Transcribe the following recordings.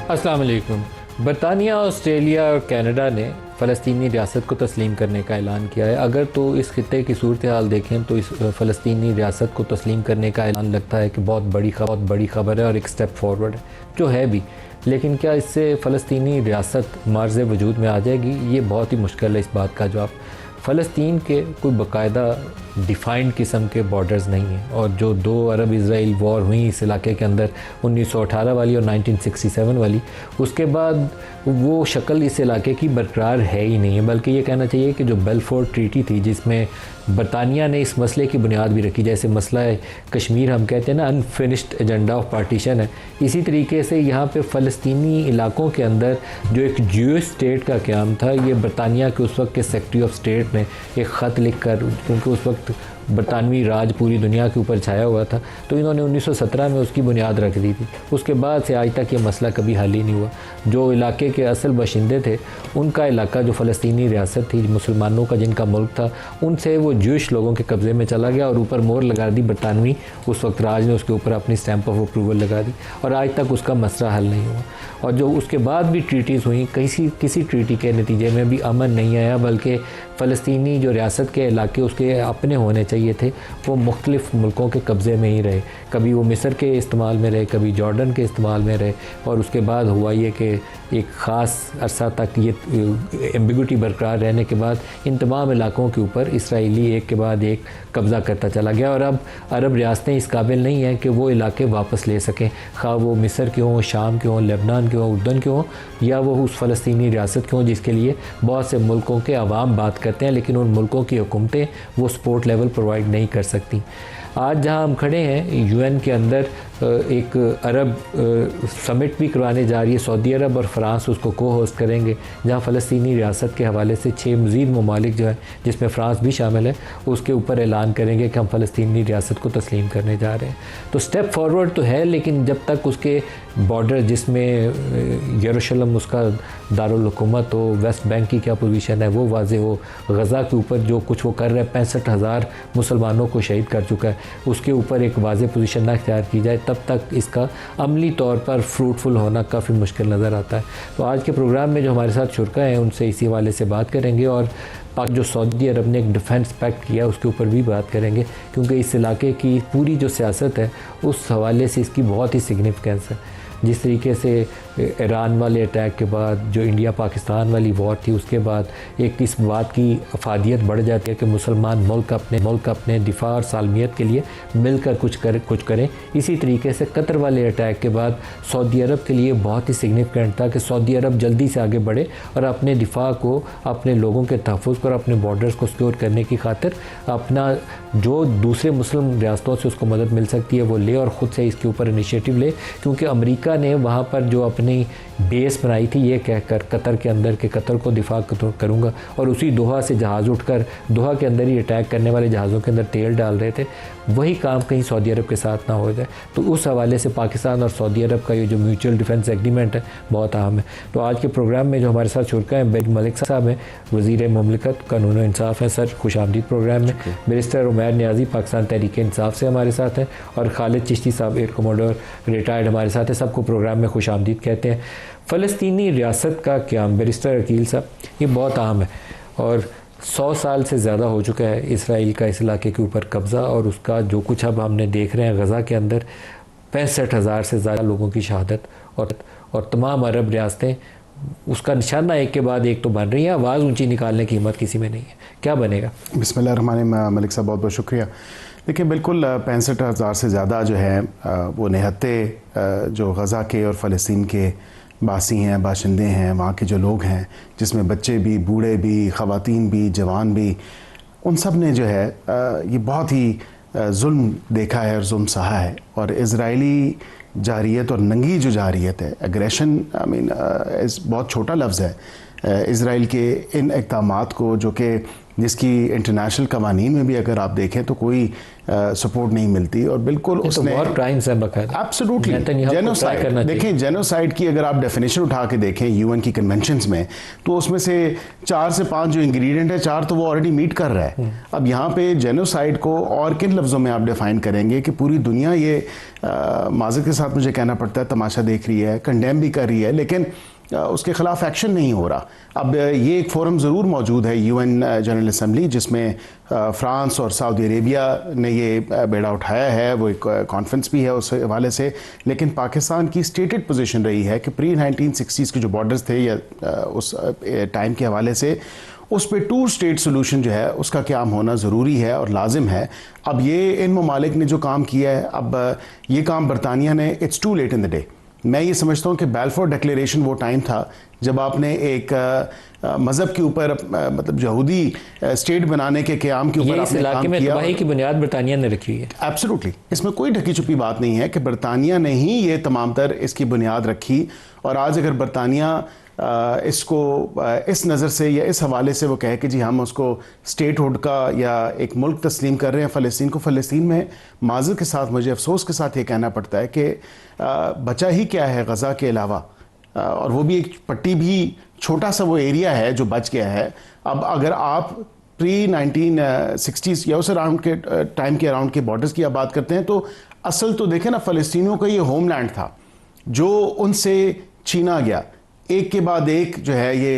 अस्सलाम वालेकुम। बरतानिया, ऑस्ट्रेलिया और कनाडा ने फ़लस्तीनी रियासत को तस्लीम करने का ऐलान किया है। अगर तो इस खित्ते की सूरत हाल देखें तो इस फ़लस्तीनी रियासत को तस्लीम करने का ऐलान लगता है कि बहुत बड़ी ख़बर है और एक स्टेप फॉरवर्ड है, जो है भी। लेकिन क्या इससे फ़लस्तीनी रियासत मार्ज़ वजूद में आ जाएगी? ये बहुत ही मुश्किल है इस बात का जवाब। फ़लस्तीन के कोई बाकायदा डिफ़ाइंड किस्म के बॉर्डर्स नहीं हैं, और जो दो अरब इसराइल वॉर हुई इस इलाके के अंदर 1918 वाली और 1967 वाली, उसके बाद वो शक्ल इस इलाके की बरकरार है ही नहीं है। बल्कि ये कहना चाहिए कि जो बेलफोर ट्रीटी थी, जिसमें बरतानिया ने इस मसले की बुनियाद भी रखी, जैसे मसला है कश्मीर हम कहते हैं ना, अनफिनिश्ड एजेंडा ऑफ पार्टीशन है, इसी तरीके से यहाँ पे फ़लस्तीनी इलाकों के अंदर जो एक ज्यूइश स्टेट का क़याम था, ये बरतानिया के उस वक्त के सेक्रेटरी ऑफ स्टेट ने एक ख़त लिख कर, क्योंकि उस वक्त बरतानवी राज पूरी दुनिया के ऊपर छाया हुआ था, तो इन्होंने 1917 में उसकी बुनियाद रख दी थी। उसके बाद से आज तक ये मसला कभी हल ही नहीं हुआ। जो इलाके के असल बाशिंदे थे, उनका इलाका जो फ़लस्तीनी रियासत थी, मुसलमानों का जिनका मुल्क था, उनसे वो ज्यूइश लोगों के कब्ज़े में चला गया और ऊपर मोहर लगा दी बरतानवी उस वक्त राज ने, उसके ऊपर अपनी स्टैंप ऑफ अप्रूवल लगा दी, और आज तक उसका मसला हल नहीं हुआ। और जो उसके बाद भी ट्रीटीज़ हुई, किसी ट्रीटी के नतीजे में भी अमन नहीं आया, बल्कि फ़लस्तीनी जो रियासत के इलाके उसके अपने होने चाहिए थे, वो मुख्तलिफ़ मुल्कों के कब्ज़े में ही रहे। कभी वो मिस्र के इस्तेमाल में रहे, कभी जॉर्डन के इस्तेमाल में रहे, और उसके बाद हुआ ये कि एक ख़ास अरसा तक ये एम्बिग्यूटी बरकरार रहने के बाद इन तमाम इलाकों के ऊपर इसराइली एक के बाद एक कब्ज़ा करता चला गया। और अब अरब रियासतें इस काबिल नहीं हैं कि वो इलाके वापस ले सकें, खा वो मिस्र के हों, शाम के हों, लेबनान के हों, उर्दन के हों, या वो उस फ़लस्तीनी रियासत के हों जिसके लिए बहुत से मुल्कों के अवाम बात करते हैं, लेकिन उन मुल्कों की हुकूमतें वो सपोर्ट लेवल प्रोवाइड नहीं कर सकती। आज जहां हम खड़े हैं, यूएन के अंदर एक अरब समिट भी करवाने जा रही है, सऊदी अरब और फ़्रांस उसको को होस्ट करेंगे, जहां फ़लस्तीनी रियासत के हवाले से 6 मज़ीद ममालिक जो है, जिसमें फ़्रांस भी शामिल है, उसके ऊपर ऐलान करेंगे कि हम फ़लस्तीनी रियासत को तस्लीम करने जा रहे हैं। तो स्टेप फॉरवर्ड तो है, लेकिन जब तक उसके बॉर्डर, जिसमें यरूशलेम उसका दारुल हुकूमत हो, वेस्ट बैंक की क्या पोजीशन है वो वाज़े हो, गज़ा के ऊपर जो कुछ वो कर रहा है, 65,000 मुसलमानों को शहीद कर चुका है, उसके ऊपर एक वाज़े पोजीशन ना इख्तियार की जाए, तब तक इसका अमली तौर पर फ्रूटफुल होना काफ़ी मुश्किल नज़र आता है। तो आज के प्रोग्राम में जो हमारे साथ शुरका हैं, उनसे इसी हवाले से बात करेंगे, और जो सऊदी अरब ने एक डिफेंस पैक्ट किया उसके ऊपर भी बात करेंगे, क्योंकि इस इलाके की पूरी जो सियासत है उस हवाले से इसकी बहुत ही सिग्निफिकेंस है। जिस तरीके से ईरान वाले अटैक के बाद जो इंडिया पाकिस्तान वाली वॉर थी, उसके बाद एक इस बात की अफादियत बढ़ जाती है कि मुसलमान मुल्क अपने दिफा और सालमियत के लिए मिलकर कुछ करें। इसी तरीके से कतर वाले अटैक के बाद सऊदी अरब के लिए बहुत ही सिग्निफिकेंट था कि सऊदी अरब जल्दी से आगे बढ़े और अपने दिफा को, अपने लोगों के तहफ़्फ़ुज़ को और अपने बॉर्डर्स को सिक्योर करने की खातिर अपना जो दूसरे मुस्लिम रियासतों से उसको मदद मिल सकती है वो ले, और ख़ुद से इसके ऊपर इनिशिएटिव ले। क्योंकि अमेरिका ने वहाँ पर जो अपनी बेस बनाई थी, ये कहकर कतर के अंदर के कतर को दिफा करूँगा, और उसी दोहा से जहाज़ उठकर दोहा के अंदर ही अटैक करने वाले जहाज़ों के अंदर तेल डाल रहे थे, वही काम कहीं सऊदी अरब के साथ ना हो जाए। तो उस हवाले से पाकिस्तान और सऊदी अरब का ये जो म्यूचुअल डिफेंस एग्रीमेंट है बहुत अहम है। तो आज के प्रोग्राम में जो हमारे साथ शुरका हैं, बेग मलिक साहब हैं, वज़ीर मुमलिकत कानून और इंसाफ हैं। सर, खुश आमदीद प्रोग्राम में। बैरिस्टर उमैर नियाज़ी पाकिस्तान तहरीक इंसाफ से हमारे साथ हैं, और खालिद चिश्ती साहब एयर कमोडोर रिटायर्ड हमारे साथ हैं। सबको प्रोग्राम में खुश आमदीद कहते हैं। फ़लस्तीनी रियासत का क़याम, बैरिस्टर अकील साहब, ये बहुत अहम है, और 100 साल से ज़्यादा हो चुका है इसराइल का इस इलाके के ऊपर कब्ज़ा, और उसका जो कुछ अब हमने देख रहे हैं गज़ा के अंदर 65,000 से ज़्यादा लोगों की शहादत, और तमाम अरब रियासतें उसका निशाना एक के बाद एक तो बन रही हैं। आवाज़ ऊंची निकालने की हिम्मत किसी में नहीं है। क्या बनेगा? बिस्मिल्लाहिर्रहमानिर्रहीम। मलिक साहब बहुत बहुत शुक्रिया। देखिए, बिल्कुल 65,000 से ज़्यादा जो है वो निहत्ते जो गज़ा के और फ़लस्तीन के बासी हैं, बाशिंदे हैं, वहाँ के जो लोग हैं, जिसमें बच्चे भी, बूढ़े भी, ख़वातीन भी, जवान भी, उन सब ने जो है ये बहुत ही जुल्म देखा है और जुल्म सहा है। और इज़राइली जारियत और नंगी जो जारियत है, एग्रेशन, आई मीन बहुत छोटा लफ्ज़ है, इज़राइल के इन इक़दामात को जो कि जिसकी इंटरनेशनल कवानीन में भी अगर आप देखें तो कोई सपोर्ट नहीं मिलती, और बिल्कुल उसने वॉर क्राइम्स है बकायदा। एब्सोल्युटली जेनोसाइड, देखें जेनोसाइड की अगर आप डेफिनेशन उठा के देखें यूएन की कन्वेंशंस में, तो उसमें से 4 से 5 जो इंग्रेडिएंट है, 4 तो वो ऑलरेडी मीट कर रहा है। अब यहाँ पे जेनोसाइड को और किन लफ्ज़ों में आप डिफाइन करेंगे कि पूरी दुनिया ये माज़रत के साथ मुझे कहना पड़ता है तमाशा देख रही है, कंडेम भी कर रही है, लेकिन उसके खिलाफ एक्शन नहीं हो रहा। अब ये एक फोरम ज़रूर मौजूद है यूएन जनरल असम्बली, जिसमें फ्रांस और सऊदी अरेबिया ने ये बेड़ा उठाया है, वो एक कॉन्फ्रेंस भी है उस हवाले से। लेकिन पाकिस्तान की स्टेटेड पोजीशन रही है कि प्री 1960s के जो बॉर्डर्स थे या उस टाइम के हवाले से, उस पर 2 स्टेट सोल्यूशन जो है उसका क़याम होना ज़रूरी है और लाजिम है। अब ये इन ममालिक ने जो काम किया है, अब ये काम बरतानिया ने, it's too late in the day. मैं ये समझता हूँ कि बैलफोर डिक्लेरेशन वो टाइम था जब आपने एक मज़हब के ऊपर, मतलब यहूदी स्टेट बनाने के क़याम के ऊपर आपने काम किया। तबाही की बुनियाद बरतानिया ने रखी है। एब्सोल्युटली, इसमें कोई ढकी छुपी बात नहीं है कि बरतानिया ने ही ये तमाम तर इसकी बुनियाद रखी। और आज अगर बरतानिया इसको इस नज़र से या इस हवाले से वो कहे कि जी हम उसको स्टेट हुड का या एक मुल्क तस्लीम कर रहे हैं फ़लस्तीन को, फ़लस्तीन में माज़र के साथ मुझे अफसोस के साथ ये कहना पड़ता है कि बचा ही क्या है गज़ा के अलावा, और वो भी एक पट्टी भी छोटा सा वो एरिया है जो बच गया है। अब अगर आप प्री 1960s या उस अराउंड के टाइम के अराउंड के बॉर्डर्स की आप बात करते हैं, तो असल तो देखें ना, फ़लस्तीनियों का ये होमलैंड था जो उनसे छीना गया। एक के बाद एक जो है ये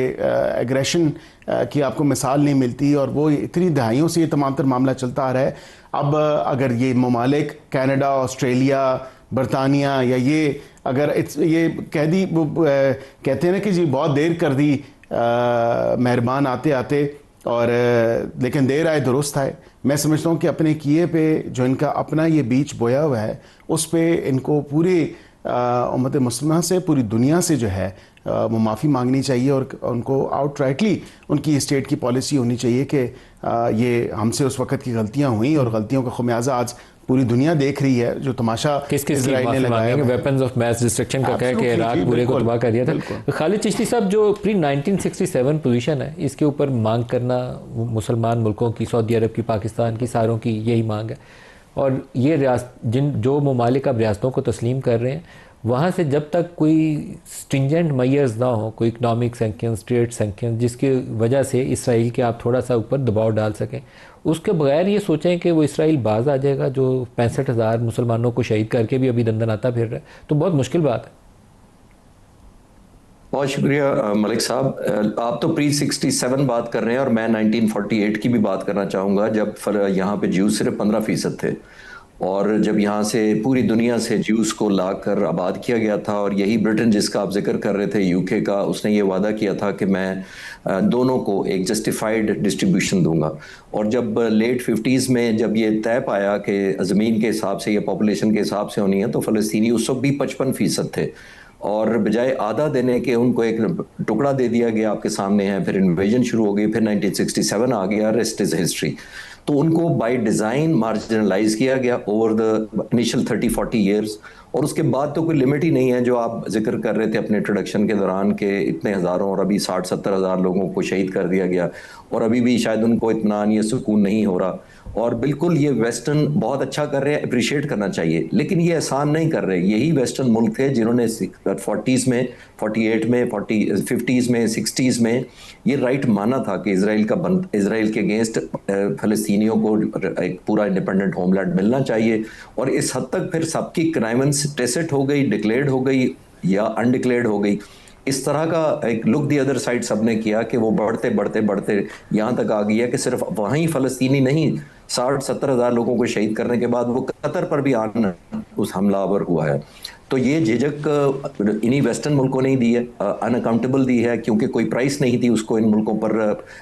एग्रेशन की आपको मिसाल नहीं मिलती, और वो इतनी दहाइयों से ये तमाम तर मामला चलता आ रहा है। अब अगर ये ममालिक कनाडा, ऑस्ट्रेलिया, बरतानिया या ये अगर ये कह दी, वो कहते हैं ना कि जी बहुत देर कर दी मेहरबान आते आते, और लेकिन देर आए दुरुस्त आए। मैं समझता हूँ कि अपने किए पे जो इनका अपना ये बीज बोया हुआ है, उस पे इनको पूरी उम्मत मुस्लिमा से, पूरी दुनिया से जो है वो माफ़ी मांगनी चाहिए, और उनको आउटराइटली उनकी स्टेट की पॉलिसी होनी चाहिए कि ये हमसे उस वक़्त की गलतियाँ हुई और गलतियों का खुमियाजा आज पूरी दुनिया देख रही है। जो तमाशा इजराइल ने लगाया, वेपन्स ऑफ मैस डिस्ट्रक्शन का कह के इराक पूरे को तबाह कर दिया था। खालिद चिश्ती साहब, जो प्री 1967 पोजीशन है, इसके ऊपर मांग करना मुसलमान मुल्कों की, सऊदी अरब की, पाकिस्तान की, सारों की यही मांग है। और ये जो ममालिक अब रियासतों को तस्लीम कर रहे हैं, वहाँ से जब तक कोई स्ट्रिंजेंट मेजर्स ना हो, कोई इकनॉमिक सैंक्शंस, ट्रेड सैंक्शंस, जिसकी वजह से इसराइल के आप थोड़ा सा ऊपर दबाव डाल सकें, उसके बगैर ये सोचें कि वो इसराइल बाज आ जाएगा जो 65,000 मुसलमानों को शहीद करके भी अभी दंदनाता फिर रहा है, तो बहुत मुश्किल बात है। बहुत शुक्रिया मलिक साहब। आप तो प्री 67 बात कर रहे हैं और मैं 1948 की भी बात करना चाहूँगा, जब यहाँ पे ज्यूज सिर्फ 15% थे, और जब यहाँ से पूरी दुनिया से ज्यूज को लाकर आबाद किया गया था। और यही ब्रिटेन जिसका आप जिक्र कर रहे थे, यूके का, उसने ये वादा किया था कि मैं दोनों को एक जस्टिफाइड डिस्ट्रीब्यूशन दूंगा। और जब लेट 50s में जब ये तय पाया कि ज़मीन के हिसाब से या पॉपुलेशन के हिसाब से होनी है, तो फ़लस्तीनी उस वक्त भी 55% थे, और बजाय आधा देने के उनको एक टुकड़ा दे दिया गया। आपके सामने है, फिर इन्वेजन शुरू हो गई, फिर 1967 आ गया, रेस्ट इज हिस्ट्री। तो उनको बाय डिज़ाइन मार्जिनलाइज किया गया ओवर द इनिशियल 30-40 ईयर्स, और उसके बाद तो कोई लिमिट ही नहीं है। जो आप जिक्र कर रहे थे अपने इंट्रोडक्शन के दौरान के इतने हज़ारों और अभी 60-70 हज़ार लोगों को शहीद कर दिया गया, और अभी भी शायद उनको इत्मीनान या सुकून नहीं हो रहा। और बिल्कुल ये वेस्टर्न बहुत अच्छा कर रहे हैं, अप्रिशिएट करना चाहिए, लेकिन ये आसान नहीं कर रहे। यही वेस्टर्न मुल्क थे जिन्होंने 40s में, 48 में, 50s में, 60s में ये राइट माना था कि इसराइल के अगेंस्ट फ़लस्तीनियों को एक पूरा इंडिपेंडेंट होमलैंड मिलना चाहिए। और इस हद तक फिर सबकी क्राइमेंस टेसेट हो गई, डिक्लेयर्ड हो गई या अनडिक्लेयर्ड हो गई। इस तरह का एक लुक दी अदर साइड सबने किया कि वो बढ़ते बढ़ते बढ़ते यहाँ तक आ गई है कि सिर्फ वहीं फ़लस्तीनी नहीं, 60-70 हज़ार लोगों को शहीद करने के बाद वो कतर पर भी आना उस हमलावर हुआ है। तो ये झिझक इन्हीं वेस्टर्न मुल्कों ने ही दी है, अनअकाउंटेबल दी है, क्योंकि कोई प्राइस नहीं थी उसको इन मुल्कों पर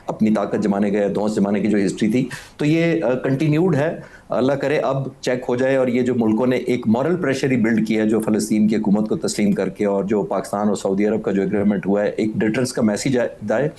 अपनी ताकत जमाने गए, धौंस जमाने की जो हिस्ट्री थी। तो ये कंटिन्यूड है, अल्लाह करे अब चेक हो जाए। और ये जो मुल्कों ने एक मॉरल प्रेशर ही बिल्ड किया है जो फ़लस्तीन की हुकूमत को तस्लीम करके, और जो पाकिस्तान और सऊदी अरब का जो एग्रीमेंट हुआ है, एक डिटरेंस का मैसेज आए।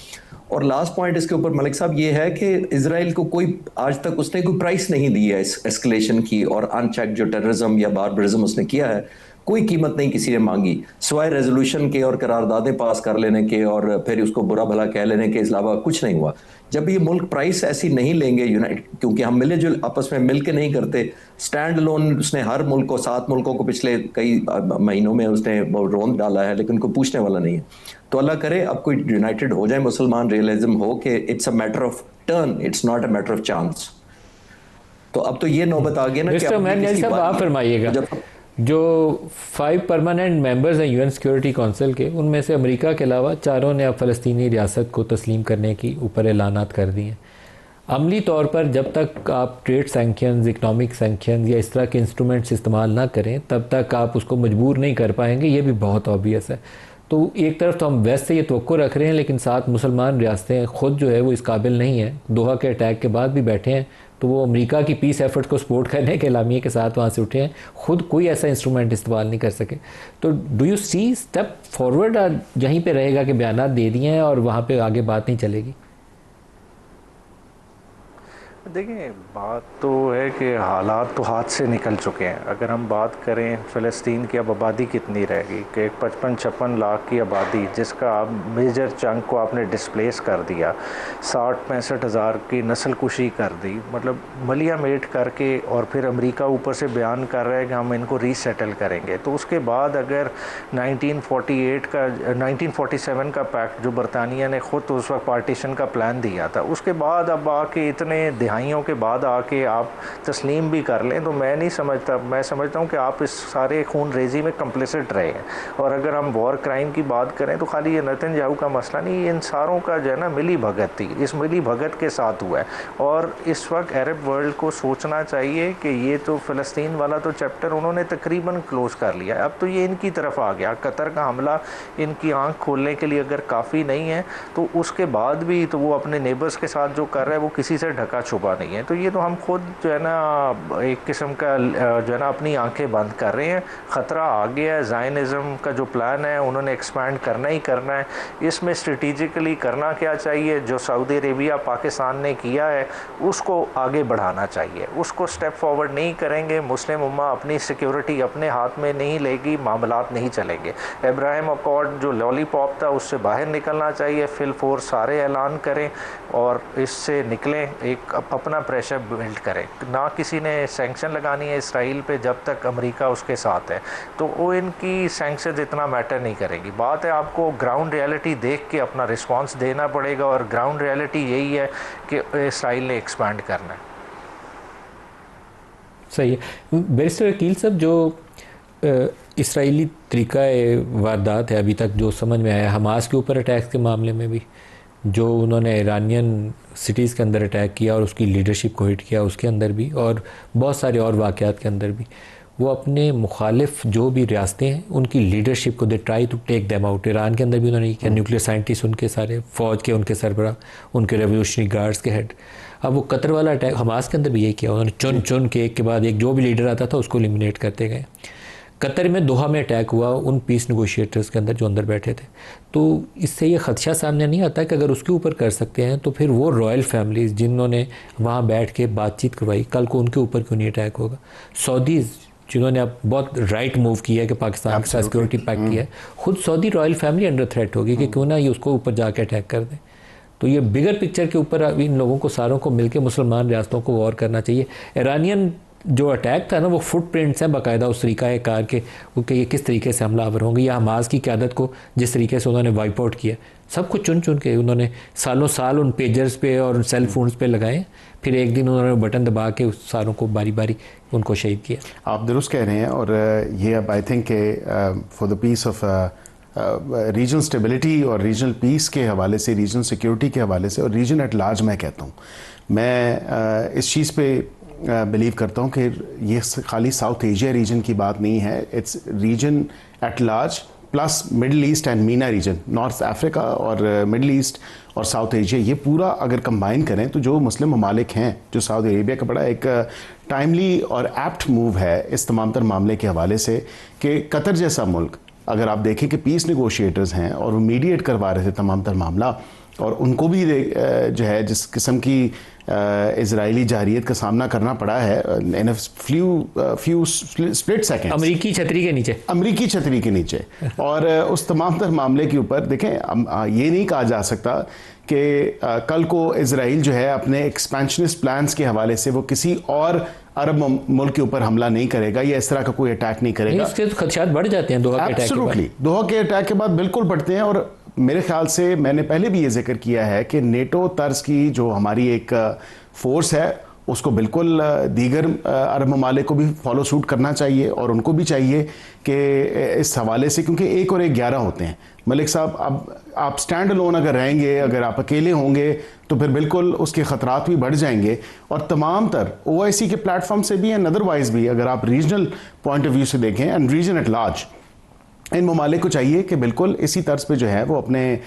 और लास्ट पॉइंट इसके ऊपर मलिक साहब ये है कि इजराइल को कोई आज तक उसने कोई प्राइस नहीं दी है इस एस्केलेशन की, और अनचेक जो टेररिज्म या बारबरिज्म उसने किया है, कोई कीमत नहीं किसी ने मांगी, सिवाय रेजोल्यूशन के और करारदादें पास कर लेने के और फिर उसको बुरा भला कह लेने के अलावा कुछ नहीं हुआ। जब ये मुल्क प्राइस ऐसी नहीं लेंगे यूनाइटेड, क्योंकि हम मिले जो आपस में मिल के नहीं करते, स्टैंड लोन उसने हर मुल्क को, 7 मुल्कों को पिछले कई महीनों में उसने रोंद डाला है, लेकिन कोई पूछने वाला नहीं है। तो अल्लाह करे अब कोई यूनाइटेड हो जाए, मुसलमान रियलिज्म हो कि it's a matter of turn, it's not a matter of chance. तो अब तो ये नौबत आ गई ना कि मिस्टर मैनुअल साहब आप फरमाइएगा, जो 5 परमानेंट मेंबर्स हैं यूएन सिक्योरिटी काउंसिल के, उनमें से अमेरिका के अलावा चारों ने अब फ़लस्तीनी रियासत को तस्लीम करने की ऊपर ऐलानात कर दिए हैं। अमली तौर पर जब तक आप ट्रेड सैंक्शंस, इकनॉमिक सैंक्शंस या इस तरह के इंस्ट्रूमेंट्स इस्तेमाल ना करें तब तक आप उसको मजबूर नहीं कर पाएंगे, ये भी बहुत ऑब्वियस है। तो एक तरफ तो हम वेस्ट से ये तवक्को रख रहे हैं, लेकिन साथ मुसलमान रियासतें ख़ुद जो है वो इस काबिल नहीं है, दोहा के अटैक के बाद भी बैठे हैं, तो वो अमेरिका की पीस एफर्ट को सपोर्ट करने के लामिये के साथ वहाँ से उठे हैं, खुद कोई ऐसा इंस्ट्रूमेंट इस्तेमाल नहीं कर सके। तो do you see step forward, यहीं पे रहेगा कि बयानात दे दिए हैं और वहाँ पे आगे बात नहीं चलेगी? देखिए, बात तो है कि हालात तो हाथ से निकल चुके हैं। अगर हम बात करें फ़लस्तीन की अब आबादी कितनी रहेगी कि 55-56 लाख की आबादी, जिसका आप मेजर चंक को आपने डिस्प्लेस कर दिया, 60-65 हज़ार की नस्ल कुशी कर दी, मतलब मलिया मेट करके, और फिर अमेरिका ऊपर से बयान कर रहा है कि हम इनको रीसेटल करेंगे। तो उसके बाद अगर 1947 का पैक्ट जो बरतानिया ने ख़ुद उस वक्त पार्टीशन का प्लान दिया था, उसके बाद अब आके इतने दहाइयों के बाद आके आप तस्लीम भी कर लें, तो मैं नहीं समझता, मैं समझता हूँ कि आप इस सारे खून रेजी में कंप्लिसिट रहे हैं। और अगर हम वॉर क्राइम की बात करें तो खाली ये नेतन्याहू का मसला नहीं, इन सारों का जो है ना मिली भगत थी, इस मिली भगत के साथ हुआ है। और इस वक्त अरब वर्ल्ड को सोचना चाहिए कि ये तो फ़लस्तीन वाला तो चैप्टर उन्होंने तकरीबन क्लोज कर लिया, अब तो ये इनकी तरफ आ गया। कतर का हमला इनकी आँख खोलने के लिए अगर काफ़ी नहीं है, तो उसके बाद भी तो वो अपने नेबर्स के साथ जो कर रहा है वो किसी से ढका छुपा नहीं है। तो ये तो हम खुद जो है ना एक किस्म का जो है ना अपनी आंखें बंद कर रहे हैं। ख़तरा आ गया है। ज़ायनिज़्म का जो प्लान है उन्होंने एक्सपैंड करना ही करना है। इसमें स्ट्रेटिजिकली करना क्या चाहिए, जो सऊदी अरेबिया पाकिस्तान ने किया है उसको आगे बढ़ाना चाहिए, उसको स्टेप फॉरवर्ड नहीं करेंगे, मुस्लिम उम्मा अपनी सिक्योरिटी अपने हाथ में नहीं लेगी, मामलात नहीं चलेंगे। इब्राहिम अकॉर्ड जो लॉलीपॉप था उससे बाहर निकलना चाहिए, फिल फोर सारे ऐलान करें और इससे निकलें, एक अपना प्रेशर बिल्ड करें। ना किसी ने सैंक्शन लगानी है इसराइल पे जब तक अमेरिका उसके साथ है, तो वो इनकी सैंक्शन इतना मैटर नहीं करेगी। बात है आपको ग्राउंड रियलिटी देख के अपना रिस्पांस देना पड़ेगा, और ग्राउंड रियलिटी यही है कि इसराइल ने एक्सपैंड करना है। सही है। बैरिस्टर वकील साहब, जो इसराइली तरीका वारदात है अभी तक जो समझ में आया, हमास के ऊपर अटैक्स के मामले में भी, जो उन्होंने ईरानियन सिटीज़ के अंदर अटैक किया और उसकी लीडरशिप को हिट किया उसके अंदर भी, और बहुत सारे और वाक़यात के अंदर भी, वो अपने मुखालिफ जो भी रियासतें हैं उनकी लीडरशिप को they try to take them out. Iran के अंदर भी उन्होंने किया, न्यूक्लियर साइंटिस्ट उनके सारे, फ़ौज के उनके सरबराह, उनके रेवोल्यूशनरी गार्ड्स के हेड। अब वो कतर वाला अटैक हमास के अंदर भी यही किया, उन्होंने चुन चुन के एक के बाद एक जो भी लीडर आता था उसको एलिमिनेट करते गए। कतर में दोहा में अटैक हुआ उन पीस नेगोशिएटर्स के अंदर जो अंदर बैठे थे। तो इससे ये खदशा सामने नहीं आता कि अगर उसके ऊपर कर सकते हैं तो फिर वो रॉयल फैमिलीज़ जिन्होंने वहाँ बैठ के बातचीत करवाई, कल को उनके ऊपर क्यों नहीं अटैक होगा? सऊदीज़ जिन्होंने अब बहुत राइट मूव किया है कि पाकिस्तान के साथ सिक्योरिटी पैक्ट किया है, खुद Saudi royal family under threat होगी कि क्यों ना ये उसको ऊपर जाके अटैक कर दें। तो ये बिगर पिक्चर के ऊपर इन लोगों को सारों को मिलकर मुसलमान रियासतों को गौर करना चाहिए। ईरानियन जो अटैक था ना, वो फुटप्रिंट्स हैं बाकायदा उस तरीक़ा कार के कि ये किस तरीके से हमलावर होंगे, या हमास की क़यादत को जिस तरीके से उन्होंने वाइप आउट किया, सब कुछ चुन चुन के उन्होंने सालों साल उन पेजर्स पे और सेल फोन्स पे लगाए, फिर एक दिन उन्होंने बटन दबा के उस सारों को बारी बारी उनको शहीद किया। आप दुरुस्त कह रहे हैं, और ये अब I think for the peace of regional stability और रीजनल पीस के हवाले से, रीजनल सिक्योरिटी के हवाले से और रीजन एट लार्ज, मैं कहता हूँ, मैं इस चीज़ पे बिलीव करता हूँ कि ये खाली साउथ एशिया रीजन की बात नहीं है, it's region at large plus Middle East and MENA region, North Africa और मिडल ईस्ट और साउथ एशिया, ये पूरा अगर कंबाइन करें तो जो मुस्लिम ममालिक हैं, जो सऊदी अरेबिया का बड़ा एक टाइमली और एप्ट मूव है इस तमाम तर मामले के हवाले से कि कतर जैसा मुल्क, अगर आप देखें कि पीस नेगोशिएटर्स हैं और वो मीडिएट करवा रहे थे तमाम तर मामला, और उनको भी जो है जिस किस्म की इजरायली जारियत का सामना करना पड़ा है इन फ्यू स्प्लिट सेकेंड अमरीकी छतरी के नीचे और उस तमाम तर मामले के ऊपर देखें, ये नहीं कहा जा सकता कि कल को इजराइल जो है अपने एक्सपेंशनिस्ट प्लान्स के हवाले से वो किसी और अरब मुल्क के ऊपर हमला नहीं करेगा या इस तरह का कोई अटैक नहीं करेगा। इसके तो खदशात बढ़ जाते हैं दोहा के अटैक के बाद। दोहा के अटैक के बाद बिल्कुल बढ़ते हैं। और मेरे ख्याल से मैंने पहले भी ये जिक्र किया है कि नेटो तर्ज की जो हमारी एक फोर्स है उसको बिल्कुल दीगर अरब ममालिक को भी फॉलो सूट करना चाहिए और उनको भी चाहिए कि इस हवाले से, क्योंकि 1 और 1 11 होते हैं। मलिक साहब, अब आप स्टैंड अलोन अगर रहेंगे, अगर आप अकेले होंगे तो फिर बिल्कुल उसके ख़तरात भी बढ़ जाएंगे। और तमाम तर OIC के प्लेटफॉर्म से भी एंड अदरवाइज भी अगर आप रीजनल पॉइंट ऑफ व्यू से देखें एंड रीजन एट लार्ज, इन ममालिक को चाहिए कि बिल्कुल इसी तर्ज पे जो है वो अपने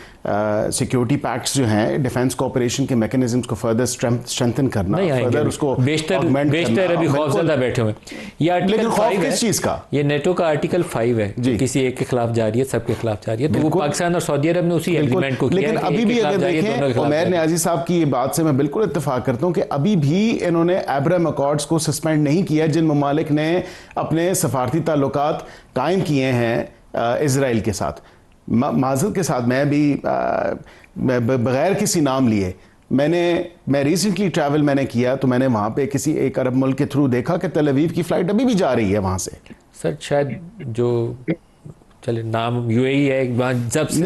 सिक्योरिटी पैक्ट्स जो हैं, डिफेंस कोऑपरेशन के मैकेनिज्म्स को फर्दर स्ट्रेंथन करना, फर्दर उसको बेशतर अभी खौफजदा बैठे हुए। ये आर्टिकल 5 किस चीज़ का? ये नेटो का आर्टिकल 5 है, किसी एक के खिलाफ जारी है, सबके खिलाफ जारी है। तो वो पाकिस्तान और सऊदी अरब ने उसी एग्रीमेंट को किया। लेकिन अभी भी अगर देखें, उमैर नियाज़ी साहब की ये बात से मैं बिल्कुल इत्तेफाक करता हूँ कि अभी भी इन्होंने अब्राहम अकॉर्ड्स को सस्पेंड नहीं किया, जिन ममालिक ने अपने सफारती ताल्लुकात कायम किए हैं इजराइल के साथ। माजरत के साथ मैं भी बगैर किसी नाम लिए मैं रिसेंटली ट्रैवल मैंने किया तो मैंने वहाँ पे किसी एक अरब मुल्क के थ्रू देखा कि तेल अवीव की फ़्लाइट अभी भी जा रही है वहाँ से। सर शायद जो चले नाम UAE है, सबसे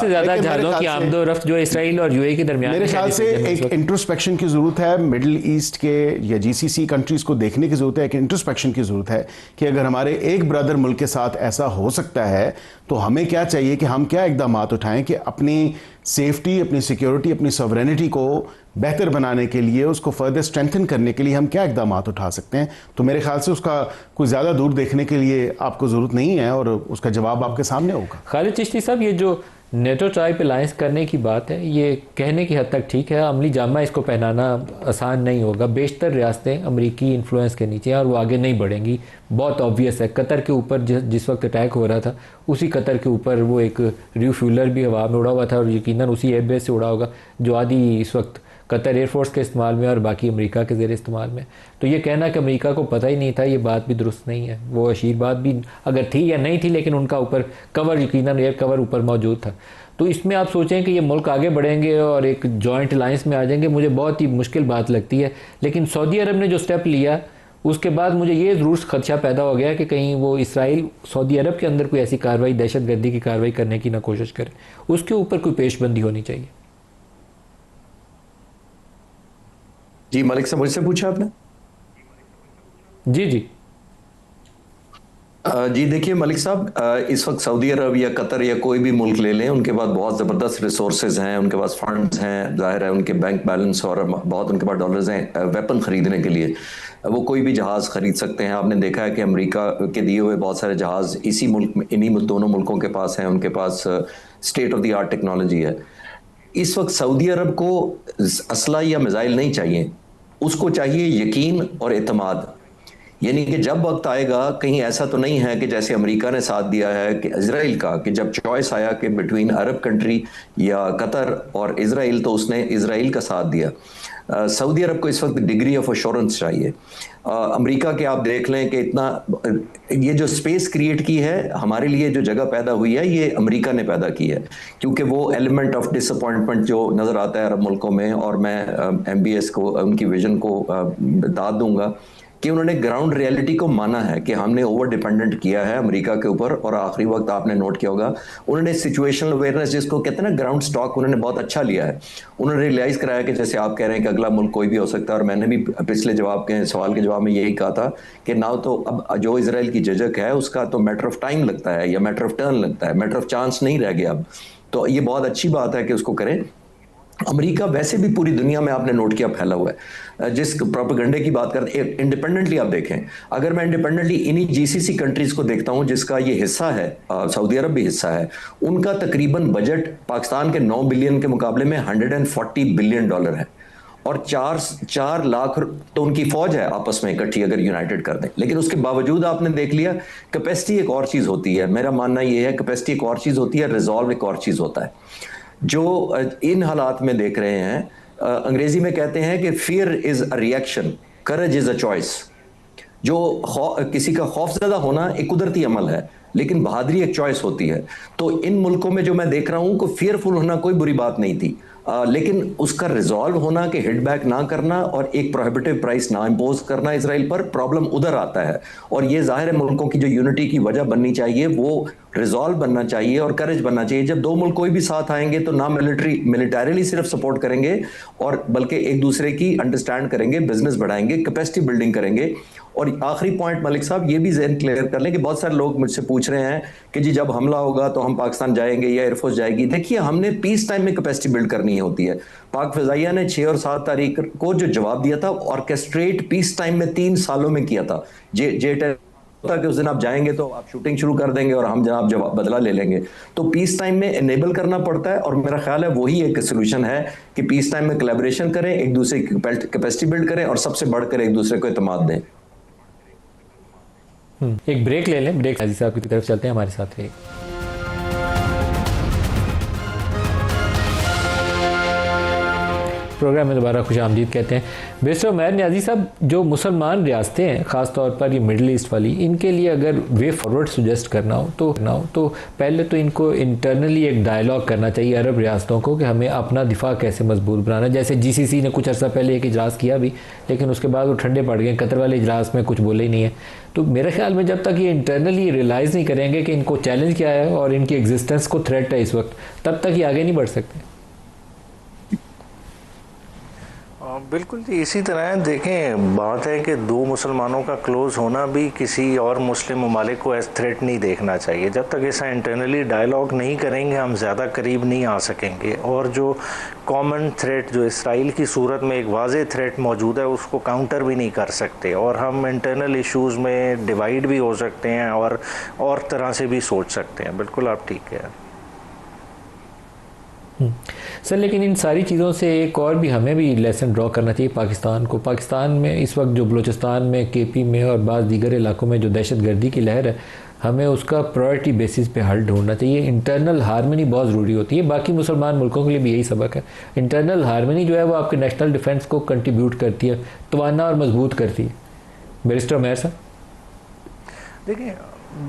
ज़्यादा जहाज़ों की आमदोरफ्त जो इसराइल और UAE के दरमियान। मेरे ख्याल से एक इंट्रोस्पेक्शन की ज़रूरत है, मिडिल ईस्ट के या GCC कंट्रीज़ को देखने की ज़रूरत है, एक इंट्रोस्पेक्शन की ज़रूरत है कि अगर हमारे एक ब्रदर मुल्क के साथ ऐसा हो सकता है तो हमें क्या चाहिए कि हम क्या इक़दाम उठाएं कि अपनी सेफ्टी, अपनी सिक्योरिटी, अपनी सॉवरेनिटी को बेहतर बनाने के लिए, उसको फर्दर स्ट्रेंथन करने के लिए हम क्या इक़दाम उठा सकते हैं। तो मेरे ख्याल से उसका कोई ज़्यादा दूर देखने के लिए आपको ज़रूरत नहीं है और उसका जवाब आपके सामने होगा। खालिद चिश्ती साहब, ये जो नेटो ट्राइब अलायंस करने की बात है, ये कहने की हद तक ठीक है, अमली जामा इसको पहनाना आसान नहीं होगा। बेशतर रियासतें अमरीकी इन्फ्लुएंस के नीचे हैं और वो आगे नहीं बढ़ेंगी, बहुत ऑब्वियस है। कतर के ऊपर जिस वक्त अटैक हो रहा था, उसी कतर के ऊपर वो एक रिफ्यूलर भी हवा में उड़ा हुआ था और यकीनन उसी एयरबेस से उड़ा होगा जो आदि इस वक्त कतर एयरफोर्स के इस्तेमाल में और बाकी अमेरिका के ज़ेर इस्तेमाल में। तो ये कहना कि अमेरिका को पता ही नहीं था, ये बात भी दुरुस्त नहीं है। वो अशीर बात भी अगर थी या नहीं थी, लेकिन उनका ऊपर कवर, यकीनन एयर कवर ऊपर मौजूद था। तो इसमें आप सोचें कि ये मुल्क आगे बढ़ेंगे और एक जॉइंट अलायंस में आ जाएंगे, मुझे बहुत ही मुश्किल बात लगती है। लेकिन सऊदी अरब ने जो स्टेप लिया उसके बाद मुझे ये ज़रूर खदशा पैदा हो गया कि कहीं वो इसराइल सऊदी अरब के अंदर कोई ऐसी कार्रवाई, दहशतगर्दी की कार्रवाई करने की ना कोशिश करे, उसके ऊपर कोई पेशबंदी होनी चाहिए। जी मलिक साहब, मुझसे पूछा आपने? जी जी देखिए मलिक साहब, इस वक्त सऊदी अरब या कतर या कोई भी मुल्क ले लें, उनके पास बहुत ज़बरदस्त रिसोर्सेज हैं, उनके पास फंड्स हैं, जाहिर है उनके बैंक बैलेंस और बहुत उनके पास डॉलर्स हैं वेपन ख़रीदने के लिए। वो कोई भी जहाज़ ख़रीद सकते हैं। आपने देखा है कि अमेरिका के दिए हुए बहुत सारे जहाज़ इसी मुल्क में, इन्हीं दोनों मुल्कों के पास हैं, उनके पास state of the art technology है। इस वक्त सऊदी अरब को असला या मिसाइल नहीं चाहिए, उसको चाहिए यकीन और एतमाद। यानी कि जब वक्त आएगा, कहीं ऐसा तो नहीं है कि जैसे अमेरिका ने साथ दिया है कि इजराइल का, कि जब चॉइस आया कि बिटवीन अरब कंट्री या कतर और इजराइल, तो उसने इजराइल का साथ दिया। सऊदी अरब को इस वक्त डिग्री ऑफ अश्योरेंस चाहिए। अमेरिका के आप देख लें कि इतना ये जो स्पेस क्रिएट की है हमारे लिए, जो जगह पैदा हुई है, ये अमेरिका ने पैदा की है, क्योंकि वो एलिमेंट ऑफ डिसअपॉइंटमेंट जो नज़र आता है अरब मुल्कों में, और मैं MBS को, उनकी विजन को दाद दूंगा कि उन्होंने ग्राउंड रियलिटी को माना है कि हमने ओवर डिपेंडेंट किया है अमेरिका के ऊपर। और आखिरी वक्त आपने नोट किया होगा, उन्होंने सिचुएशनल अवेयरनेस, जिसको कहते हैं ना ग्राउंड स्टॉक, उन्होंने बहुत अच्छा लिया है। उन्होंने रियलाइज़ कराया कि जैसे आप कह रहे हैं कि अगला मुल्क कोई भी हो सकता है, और मैंने भी पिछले सवाल के जवाब में यही कहा था कि ना तो अब जो इसराइल की झिझक है उसका तो मैटर ऑफ टाइम लगता है या मैटर ऑफ टर्न लगता है, मैटर ऑफ चांस नहीं रह गया अब। तो ये बहुत अच्छी बात है कि उसको करें। अमेरिका वैसे भी पूरी दुनिया में आपने नोट किया फैला हुआ है। जिस प्रोपेगेंडे की बात करते हैं, इंडिपेंडेंटली आप देखें, अगर मैं इंडिपेंडेंटली इन्हीं GCC कंट्रीज को देखता हूं जिसका ये हिस्सा है, सऊदी अरब भी हिस्सा है, उनका तकरीबन बजट पाकिस्तान के 9 बिलियन के मुकाबले में $140 बिलियन है। और 4 लाख तो उनकी फौज है आपस में इकट्ठी, अगर यूनाइटेड कर दें। लेकिन उसके बावजूद आपने देख लिया, कैपेसिटी एक और चीज़ होती है। मेरा मानना ये है कैपेसिटी एक और चीज़ होती है, रिजॉल्व एक और चीज़ होता है। जो इन हालात में देख रहे हैं, अंग्रेजी में कहते हैं कि fear is a reaction, courage is a choice. जो किसी का खौफजदा होना एक कुदरती अमल है, लेकिन बहादुरी एक चॉइस होती है। तो इन मुल्कों में जो मैं देख रहा हूं कि फियरफुल होना कोई बुरी बात नहीं थी, लेकिन उसका रिजॉल्व होना कि हिट बैक ना करना और एक प्रोहिबिटिव प्राइस ना इम्पोज करना इसराइल पर, प्रॉब्लम उधर आता है। और ये जाहिर है मुल्कों की जो यूनिटी की वजह बननी चाहिए वो रिजॉल्व बनना चाहिए और करेज बनना चाहिए। जब दो मुल्क कोई भी साथ आएंगे तो ना मिलिटरीली सिर्फ सपोर्ट करेंगे, और बल्कि एक दूसरे की अंडरस्टैंड करेंगे, बिजनेस बढ़ाएंगे, कैपेसिटी बिल्डिंग करेंगे। और आखिरी पॉइंट मलिक साहब, ये भी जहन क्लियर कर लें कि बहुत सारे लोग मुझसे पूछ रहे हैं कि जी जब हमला होगा तो हम पाकिस्तान जाएंगे या एयरफोर्स जाएगी। देखिए, हमने पीस टाइम में कैपेसिटी बिल्ड करनी होती है। पाक फिजाइया ने 6 और 7 तारीख को जो जवाब दिया था, ऑर्केस्ट्रेट पीस टाइम में 3 सालों में किया था। जे होता कि उस दिन आप जाएंगे तो आप शूटिंग शुरू कर देंगे और हम जनाब जवाब बदला ले लेंगे। तो पीस टाइम में इनेबल करना पड़ता है, और मेरा ख्याल है वही एक सोल्यूशन है कि पीस टाइम में कोलैबोरेशन करें, एक दूसरे की कैपेसिटी बिल्ड करें और सबसे बढ़कर एक दूसरे को एतमाद दें। एक ब्रेक ले लें, ब्रेक हाजी साहब की तरफ चलते हैं, हमारे साथ रहिए। प्रोग्राम में दोबारा खुश आमदीद कहते हैं। बेस्ट उमैर न्याजी साहब, जो मुसलमान रियासतें हैं, ख़ास तौर पर ये मिडल ईस्ट वाली, इनके लिए अगर वे फॉरवर्ड सुजेस्ट करना हो तो पहले तो इनको इंटरनली एक डायलॉग करना चाहिए अरब रियासतों को कि हमें अपना दिफा कैसे मजबूत बनाना। जैसे GCC ने कुछ अर्सा पहले एक इजलास किया भी, लेकिन उसके बाद वो ठंडे पड़ गए, कतर वाले इजलास में कुछ बोले ही नहीं है। तो मेरे ख्याल में जब तक ये इंटरनली रियलाइज़ नहीं करेंगे कि इनको चैलेंज क्या है और इनकी एग्जिस्टेंस को थ्रेट है इस वक्त, तब तक ये आगे नहीं बढ़ सकते। बिल्कुल जी, इसी तरह देखें, बात है कि दो मुसलमानों का क्लोज़ होना भी किसी और मुस्लिम ममालिक को एज थ्रेट नहीं देखना चाहिए। जब तक ऐसा इंटरनली डायलॉग नहीं करेंगे हम ज़्यादा करीब नहीं आ सकेंगे। और जो कॉमन थ्रेट जो इसराइल की सूरत में एक वाज़े थ्रेट मौजूद है उसको काउंटर भी नहीं कर सकते, और हम इंटरनल इश्यूज़ में डिवाइड भी हो सकते हैं और तरह से भी सोच सकते हैं। बिल्कुल आप ठीक है सर, लेकिन इन सारी चीज़ों से एक और भी हमें भी लेसन ड्रॉ करना चाहिए पाकिस्तान को। पाकिस्तान में इस वक्त जो बलूचिस्तान में, KP में और बाज़ दीगर इलाकों में जो दहशतगर्दी की लहर है, हमें उसका प्रायोरिटी बेसिस पे हल ढूंढना चाहिए। इंटरनल हारमनी बहुत ज़रूरी होती है। बाकी मुसलमान मुल्कों के लिए भी यही सबक है। इंटरनल हारमनी जो है वो आपके नेशनल डिफेंस को कंट्रीब्यूट करती है, तवाना और मजबूत करती है। बैरिस्टर उमैर साहब, देखिए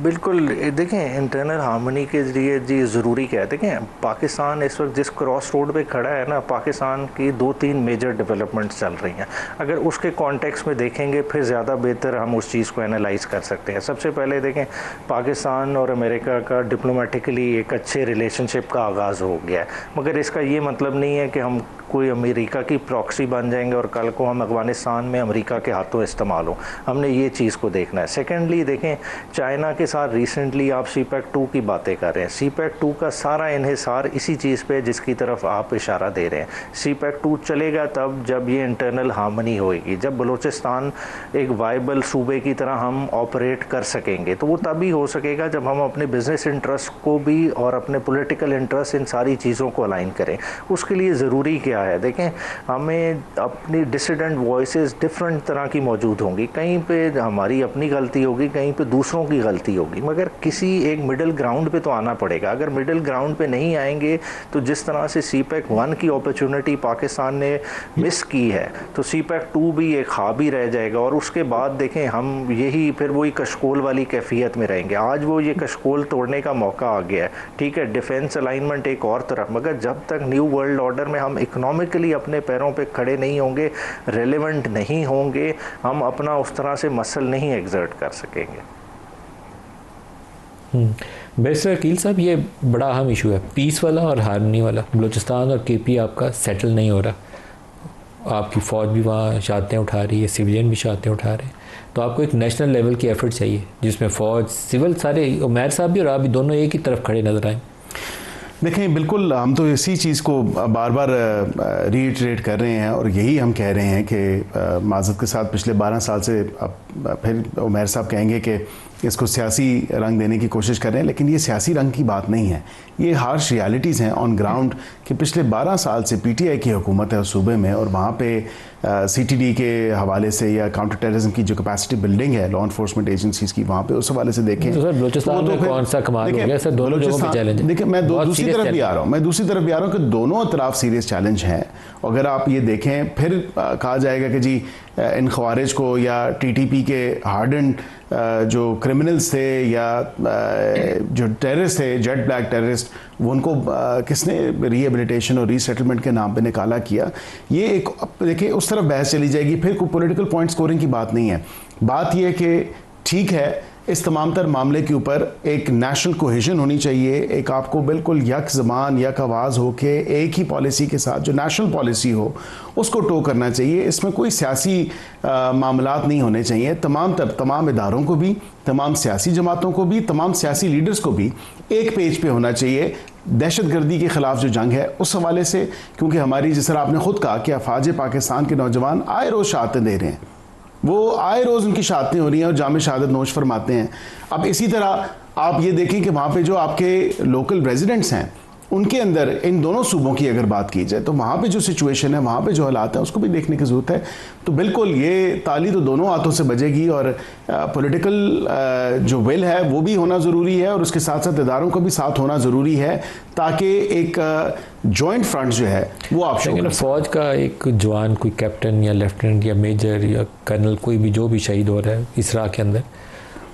बिल्कुल, देखें इंटरनल हार्मनी के लिए जी ज़रूरी क्या है। देखें पाकिस्तान इस वक्त जिस क्रॉस रोड पे खड़ा है ना, पाकिस्तान की 2-3 मेजर डेवलपमेंट्स चल रही हैं। अगर उसके कॉन्टेक्स्ट में देखेंगे फिर ज़्यादा बेहतर हम उस चीज़ को एनालाइज कर सकते हैं। सबसे पहले देखें, पाकिस्तान और अमेरिका का डिप्लोमेटिकली एक अच्छे रिलेशनशिप का आगाज़ हो गया है, मगर इसका ये मतलब नहीं है कि हम कोई अमेरिका की प्रॉक्सी बन जाएंगे और कल को हम अफ़गानिस्तान में अमेरिका के हाथों इस्तेमाल हो। हमने ये चीज़ को देखना है। सेकेंडली देखें, चाइना के साथ रिसेंटली आप CPEC 2 की बातें कर रहे हैं। CPEC 2 का सारा इन्हिसार इसी चीज़ पे जिसकी तरफ आप इशारा दे रहे हैं। CPEC 2 चलेगा तब जब ये इंटरनल हार्मनी होएगी, जब बलूचिस्तान एक वाइबल सूबे की तरह हम ऑपरेट कर सकेंगे। तो वो तभी हो सकेगा जब हम अपने बिजनेस इंटरेस्ट को भी और अपने पॉलिटिकल इंटरेस्ट, इन सारी चीज़ों को अलाइन करें। उसके लिए ज़रूरी क्या है, देखें हमें अपनी डिसिडेंट वॉइसेस डिफरेंट तरह की मौजूद होंगी। कहीं पे हमारी अपनी गलती होगी, कहीं पे दूसरों की गलती होगी, मगर किसी एक मिडिल ग्राउंड पे तो आना पड़ेगा। अगर मिडिल ग्राउंड पे नहीं आएंगे तो जिस तरह से CPEC 1 की अपॉर्चुनिटी पाकिस्तान ने मिस की है, तो CPEC 2 भी एक ख्वाब ही रह जाएगा। और उसके बाद देखें हम यही फिर वही कशकोल वाली कैफियत में रहेंगे। आज वो ये कशकोल तोड़ने का मौका आ गया है। ठीक है, डिफेंस अलाइनमेंट एक और तरफ, मगर जब तक न्यू वर्ल्ड ऑर्डर में हम इकोनॉमिकली अपने पैरों पे खड़े नहीं होंगे, रेलेवेंट नहीं होंगे, हम अपना उस तरह से मसल नहीं एग्जर्ट कर सकेंगे। बैरिस्टर अकील साहब, ये बड़ा अहम इशू है, पीस वाला और हार्मनी वाला। बलूचिस्तान और KP आपका सेटल नहीं हो रहा, आपकी फ़ौज भी वहाँ शातें उठा रही है, सिविलियन भी शातें उठा रहे हैं। तो आपको एक नेशनल लेवल की एफर्ट चाहिए जिसमें फ़ौज, सिविल, सारे, उमैर साहब भी और आप भी दोनों एक ही तरफ खड़े नजर आए। देखें, बिल्कुल हम तो इसी चीज़ को बार बार रीइटरेट कर रहे हैं और यही हम कह रहे हैं कि माज़रत के साथ पिछले 12 साल से अब फिर उमैर साहब कहेंगे कि इसको सियासी रंग देने की कोशिश कर रहे हैं, लेकिन ये सियासी रंग की बात नहीं है, ये हार्श रियलिटीज़ हैं ऑन ग्राउंड कि पिछले 12 साल से पीटीआई की हुकूमत है उस सूबे में, और वहाँ पे सीटीडी के हवाले से या काउंटर टेररिज्म की जो कैपेसिटी बिल्डिंग है लॉ एनफोर्समेंट एजेंसीज़ की, वहाँ पे उस हवाले से देखें तो सर बलूचिस्तान में कौन सा कमाल हो गया सर, दोनों जगहों पे चैलेंज है। देखिए मैं दूसरी तरफ भी आ रहा हूँ कि दोनों तरफ सीरियस चैलेंज हैं। अगर आप ये देखें फिर कहा जाएगा कि जी इन खवारिज को या टीटीपी के हार्डन जो क्रिमिनल्स थे या जो टेररिस्ट थे, जेट ब्लैक टेररिस्ट, वो उनको किसने रिहेबिलिटेशन और रीसेटलमेंट के नाम पे निकाला किया। ये एक देखिए उस तरफ बहस चली जाएगी, फिर कोई पॉलिटिकल पॉइंट स्कोरिंग की बात नहीं है। बात यह है कि ठीक है इस तमाम तर मामले के ऊपर एक नेशनल कोहेजन होनी चाहिए, एक आपको बिल्कुल यक ज़बान यक आवाज़ हो के एक ही पॉलिसी के साथ जो नेशनल पॉलिसी हो उसको टो करना चाहिए। इसमें कोई सियासी मामलात नहीं होने चाहिए। तमाम इदारों को भी, तमाम सियासी जमातों को भी, तमाम सियासी लीडर्स को भी एक पेज पे होना चाहिए दहशतगर्दी के ख़िलाफ़ जो जंग है उस हवाले से, क्योंकि हमारी जिस तरह आपने ख़ुद कहा कि अफवाज पाकिस्तान के नौजवान आए रोज़ शहादतें दे रहे हैं, वो आए रोज़ उनकी शहादतें हो रही हैं और जाम शहादत नोश फरमाते हैं। अब इसी तरह आप ये देखें कि वहाँ पे जो आपके लोकल रेजिडेंट्स हैं उनके अंदर इन दोनों सूबों की अगर बात की जाए तो वहाँ पे जो सिचुएशन है, वहाँ पे जो हालात हैं उसको भी देखने की ज़रूरत है। तो बिल्कुल ये ताली तो दोनों हाथों से बजेगी और पॉलिटिकल जो विल है वो भी होना ज़रूरी है और उसके साथ साथ इदारों का भी साथ होना ज़रूरी है ताकि एक जॉइंट फ्रंट जो है वो आप लेकिन फ़ौज का एक जवान, कोई कैप्टन या लेफ्टिनेंट या मेजर या कर्नल, कोई भी जो भी शहीद हो रहा है इस राह के अंदर,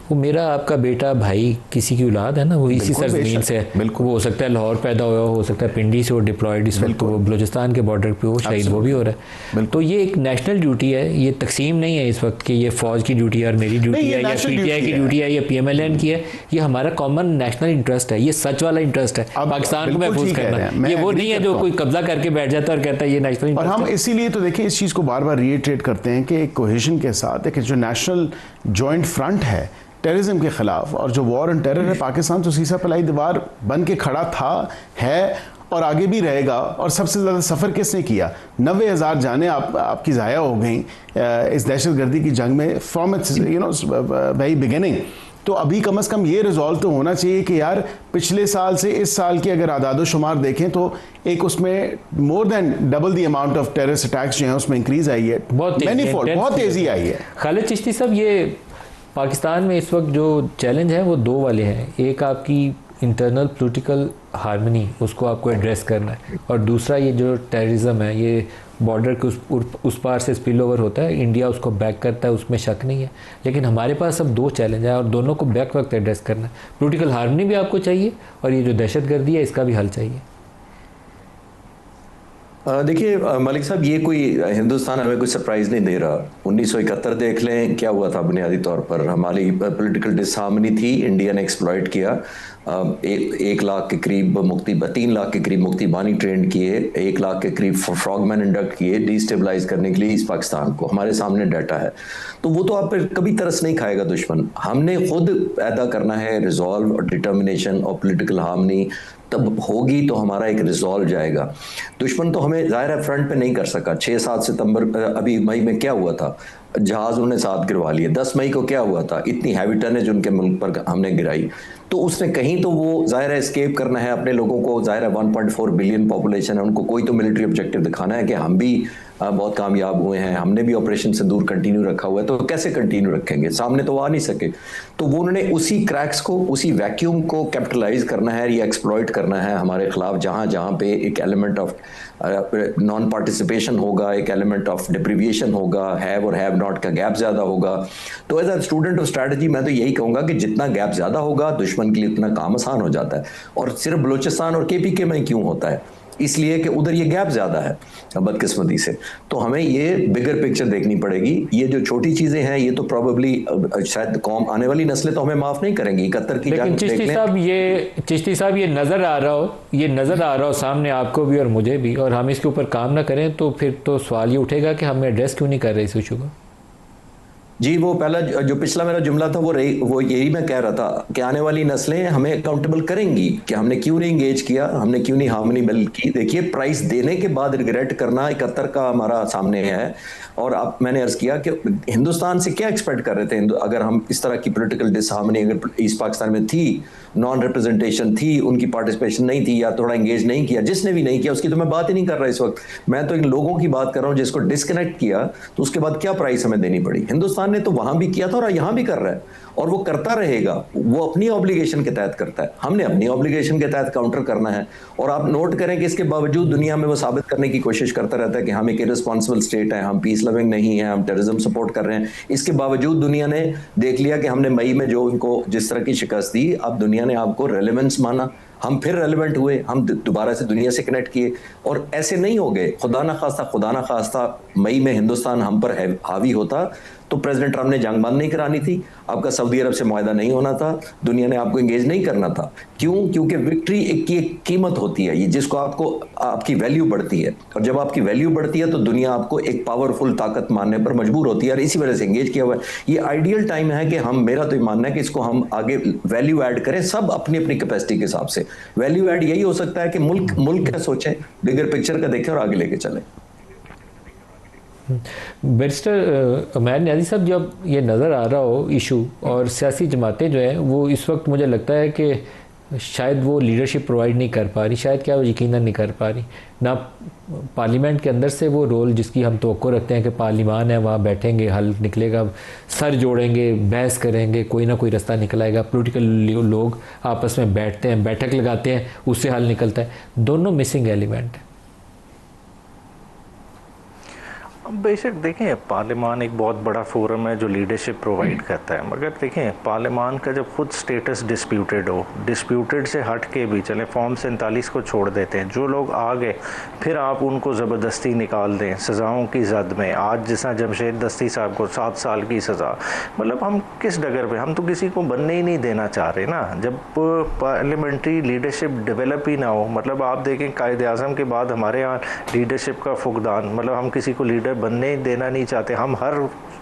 वो मेरा आपका बेटा भाई किसी की औलाद है ना, वो इसी सरजमीन से है। बिल्कुल, वो हो सकता है लाहौर पैदा हुआ हो सकता है पिंडी से वो डिप्लॉयड इस वक्त वो बलूचिस्तान के बॉर्डर पे वो शहीद वो भी हो रहा है। तो ये एक नेशनल ड्यूटी है, ये तकसीम नहीं है इस वक्त कि ये फ़ौज की ड्यूटी है और मेरी ड्यूटी है या पीटीआई की ड्यूटी है या PMLN की है। ये हमारा कॉमन नेशनल इंटरेस्ट है, ये सच वाला इंटरेस्ट है पाकिस्तान को महफूज करना। ये वो नहीं है जो कोई कब्जा करके बैठ जाता है और कहता है ये नेशनल इंटरेस्ट। और हम इसीलिए तो देखिए इस चीज़ को बार बार रिएट्रेट करते हैं कि एक कोहेजन के साथ एक जो नेशनल जॉइंट फ्रंट है टेररिज्म के ख़िलाफ़ और जो वॉर ऑन टेरर है, पाकिस्तान तो सीसा पलाई दीवार बन के खड़ा था, है और आगे भी रहेगा। और सबसे ज़्यादा सफ़र किसने किया? 90,000 जानें आपकी ज़ाया हो गई इस दहशतगर्दी की जंग में फ्रॉम इट्स वेरी बिगिनिंग। तो अभी कम से कम ये रिजॉल्व तो होना चाहिए कि यार पिछले साल से इस साल की अगर आदाद शुमार देखें तो एक उसमें more than double the amount of terrorist attacks जो हैं उसमें इंक्रीज़ आई है, बहुत तेज़ी आई है। खालिद चिश्ती साहब, ये पाकिस्तान में इस वक्त जो चैलेंज है वो दो वाले हैं। एक आपकी इंटरनल पॉलिटिकल हार्मनी, उसको आपको एड्रेस करना है, और दूसरा ये जो टेररिज्म है ये बॉर्डर के उस पार से स्पिल ओवर होता है, इंडिया उसको बैक करता है, उसमें शक नहीं है। लेकिन हमारे पास अब दो चैलेंज है और दोनों को बैक वक्त एड्रेस करना है। पॉलिटिकल हार्मनी भी आपको चाहिए और ये जो दहशतगर्दी है इसका भी हल चाहिए। देखिए मलिक साहब, ये कोई हिंदुस्तान हमें कोई सरप्राइज़ नहीं दे रहा। 1971 देख लें क्या हुआ था। बुनियादी तौर पर हमारी पॉलिटिकल डिसहार्मनी थी, इंडिया ने एक्सप्लॉइट किया। 1 लाख के करीब 3 लाख के करीब मुक्ति बानी ट्रेंड किए, 1 लाख के करीब फ्रॉगमैन इंडक्ट किए डिस्टेबलाइज करने के लिए इस पाकिस्तान को। हमारे सामने डाटा है, तो वो तो आप पर कभी तरस नहीं खाएगा दुश्मन। हमने खुद पैदा करना है रिजॉल्व और डिटर्मिनेशन और पॉलिटिकल हार्मनी, तब होगी तो हमारा एक रिजॉल्व जाएगा। दुश्मन तो हमें ज़ाहिर है फ्रंट पे नहीं कर सका। 6-7 सितंबर अभी मई में क्या हुआ था, जहाज़ उन्होंने 7 गिरवा लिए। 10 मई को क्या हुआ था, इतनी हैवी टनेज उनके मुल्क पर हमने गिराई। तो उसने कहीं तो वो ज़ाहिर है एस्केप करना है अपने लोगों को। ज़ाहिर है 1.4 बिलियन पॉपुलेशन है, उनको कोई तो मिलिट्री ऑब्जेक्टिव दिखाना है कि हम भी बहुत कामयाब हुए हैं, हमने भी ऑपरेशन से दूर कंटिन्यू रखा हुआ है। तो कैसे कंटिन्यू रखेंगे, सामने तो आ नहीं सके। तो वो उन्होंने उसी क्रैक्स को, उसी वैक्यूम को कैपिटलाइज करना है या एक्सप्लॉइट करना है हमारे खिलाफ। जहाँ जहाँ पे एक एलिमेंट ऑफ नॉन पार्टिसिपेशन होगा, एक एलिमेंट ऑफ डिप्रीविएशन होगा, हैव और हैव नॉट का गैप ज़्यादा होगा। तो as a student of strategy मैं तो यही कहूँगा कि जितना गैप ज़्यादा होगा दुश्मन के लिए उतना काम आसान हो जाता है। और सिर्फ बलूचिस्तान और KPK में क्यों होता है, इसलिए कि उधर ये गैप ज़्यादा है बदकिस्मती से। तो हमें ये बिगर पिक्चर देखनी पड़ेगी। ये जो छोटी चीज़ें हैं ये तो प्रॉबेबली शायद कौम आने वाली नस्लें तो हमें माफ़ नहीं करेंगी। 71 की लेकिन चिश्ती साहब ये नज़र आ रहा हो सामने आपको भी और मुझे भी, और हम इसके ऊपर काम ना करें तो फिर तो सवाल ये उठेगा कि हम एड्रेस क्यों नहीं कर रहे इस इशू को। जी, वो पहला जो पिछला मेरा जुमला था वो यही मैं कह रहा था कि आने वाली नस्लें हमें अकाउंटेबल करेंगी कि हमने क्यों नहीं इंगेज किया, हमने क्यों नहीं हार्मनी बिल्ड की। देखिए, प्राइस देने के बाद रिग्रेट करना 71 का हमारा सामने है। और अब मैंने अर्ज किया कि हिंदुस्तान से क्या एक्सपेक्ट कर रहे थे अगर हम इस तरह की पॉलिटिकल डिसहार्मनी अगर ईस्ट पाकिस्तान में थी, नॉन रिप्रेजेंटेशन थी, उनकी पार्टिसिपेशन नहीं थी या थोड़ा एंगेज नहीं किया, जिसने भी नहीं किया उसकी तो मैं बात ही नहीं कर रहा इस वक्त। मैं तो इन लोगों की बात कर रहा हूं जिसको डिस्कनेक्ट किया, तो उसके बाद क्या प्राइस हमें देनी पड़ी। हिंदुस्तान ने तो वहां भी किया था और यहां भी कर रहा है और वो करता रहेगा। वो अपनी ऑब्लिगेशन के तहत करता है, हमने अपनी ऑब्लिगेशन के तहत काउंटर करना है। और आप नोट करें कि इसके बावजूद दुनिया में वो साबित करने की कोशिश करता रहता है कि हम एक इररिस्पॉन्सिबल स्टेट है, हम पीस लविंग नहीं है, हम टेररिज्म सपोर्ट कर रहे हैं। इसके बावजूद दुनिया ने देख लिया कि हमने मई में जो उनको जिस तरह की शिकस्त दी, अब दुनिया ने आपको रेलेवेंस माना, हम फिर रेलिवेंट हुए, हम दोबारा से दुनिया से कनेक्ट किए और ऐसे नहीं हो गए। खुदा ना खास्ता मई में हिंदुस्तान हम पर हावी होता तो प्रेसिडेंट ट्रंप ने जंग बंद नहीं करानी थी, आपका सऊदी अरब से मुआहदा नहीं होना था, दुनिया ने आपको एंगेज नहीं करना था। क्यों? क्योंकि विक्ट्री की एक कीमत होती है, ये जिसको आपकी वैल्यू बढ़ती है, और जब आपकी वैल्यू बढ़ती है तो दुनिया आपको एक पावरफुल ताकत मानने पर मजबूर होती है और इसी वजह से एंगेज किया हुआ है। ये आइडियल टाइम है कि मेरा तो ये मानना है कि इसको हम आगे वैल्यू ऐड करें, सब अपनी अपनी कैपेसिटी के हिसाब से। वैल्यू ऐड यही हो सकता है कि मुल्क का सोचें, बिगर पिक्चर का देखें और आगे लेके चलें। बैरिस्टर उमैर न्याज़ी साहब, जब ये नज़र आ रहा हो इशू और सियासी जमातें जो हैं वो इस वक्त मुझे लगता है कि शायद वो लीडरशिप प्रोवाइड नहीं कर पा रही, शायद क्या वो यकीनन नहीं कर पा रही, ना पार्लियामेंट के अंदर से वो रोल जिसकी हम तवक्को रखते हैं कि पार्लिमान है वहाँ बैठेंगे, हल निकलेगा, सर जोड़ेंगे, बहस करेंगे, कोई ना कोई रास्ता निकल आएगा। पॉलिटिकल लोग आपस में बैठते हैं, बैठक लगाते हैं, उससे हल निकलता है। दोनों मिसिंग एलिमेंट है। बेशक देखें, पार्लिमान एक बहुत बड़ा फोरम है जो लीडरशिप प्रोवाइड करता है, मगर देखें पार्लिमान का जब खुद स्टेटस डिस्प्यूटेड हो, डिस्प्यूटेड से हट के भी चले, फॉर्म 47 को छोड़ देते हैं, जो लोग आ गए फिर आप उनको ज़बरदस्ती निकाल दें सज़ाओं की जद में। आज जैसा जमशेद दस्ती साहब को 7 साल की सज़ा, मतलब हम किस डगर पे, हम तो किसी को बनने ही नहीं देना चाह रहे ना। जब पार्लियामेंट्री लीडरशिप डेवलप ही ना हो, मतलब आप देखें कायदे आज़म के बाद हमारे यहाँ लीडरशिप का फुकदान, मतलब हम किसी को लीडर बनने देना नहीं चाहते, हम हर